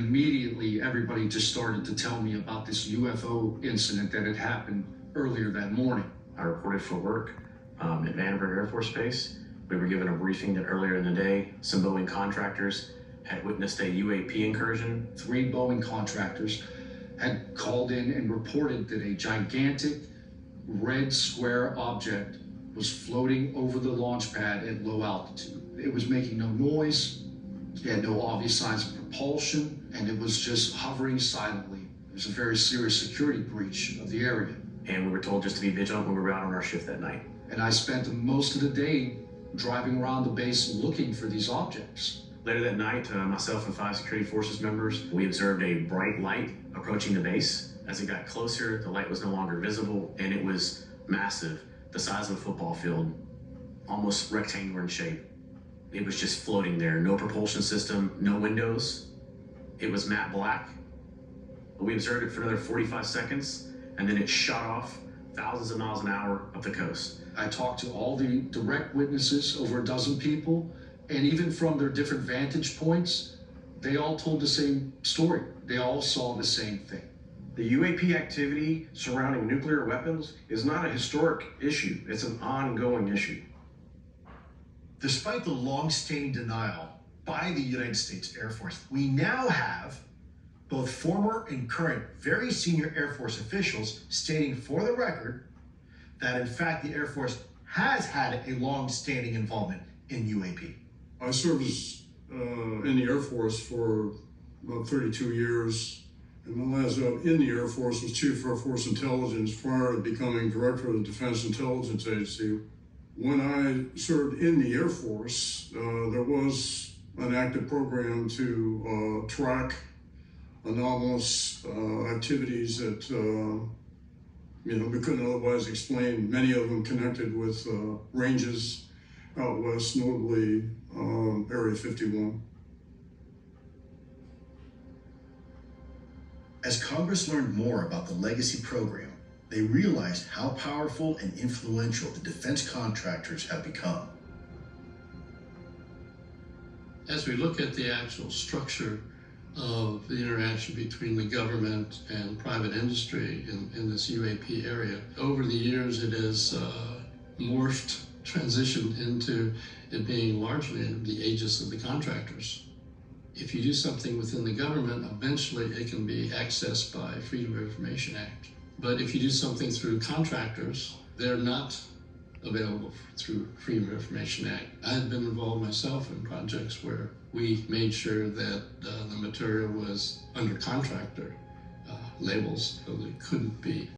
immediately everybody just started to tell me about this UFO incident that had happened earlier that morning. I reported for work at Vandenberg Air Force Base. We were given a briefing that earlier in the day, some Boeing contractors had witnessed a UAP incursion. 3 Boeing contractors had called in and reported that a gigantic red square object was floating over the launch pad at low altitude. It was making no noise, it had no obvious signs of propulsion, and it was just hovering silently. It was a very serious security breach of the area. And we were told just to be vigilant when we were out on our shift that night. And I spent most of the day driving around the base looking for these objects. Later that night, myself and 5 security forces members, we observed a bright light approaching the base. As it got closer, the light was no longer visible, and it was massive, the size of a football field, almost rectangular in shape. It was just floating there, no propulsion system, no windows. It was matte black. We observed it for another 45 seconds, and then it shot off thousands of miles an hour up the coast. I talked to all the direct witnesses, over a dozen people, and even from their different vantage points, they all told the same story. They all saw the same thing. The UAP activity surrounding nuclear weapons is not a historic issue, it's an ongoing issue. Despite the long-standing denial by the United States Air Force, we now have both former and current very senior Air Force officials stating for the record that in fact the Air Force has had a long-standing involvement in UAP. I served in the Air Force for about 32 years. And my last job in the Air Force was Chief Air Force Intelligence prior to becoming Director of the Defense Intelligence Agency. When I served in the Air Force, there was an active program to track anomalous activities that we couldn't otherwise explain, many of them connected with ranges out west, notably Area 51. As Congress learned more about the Legacy program, they realized how powerful and influential the defense contractors have become. As we look at the actual structure of the interaction between the government and private industry in this UAP area, over the years it has morphed, transitioned into it being largely in the aegis of the contractors. If you do something within the government, eventually it can be accessed by Freedom of Information Act. But if you do something through contractors, they're not available through Freedom of Information Act. I had been involved myself in projects where we made sure that the material was under contractor labels, so that it couldn't be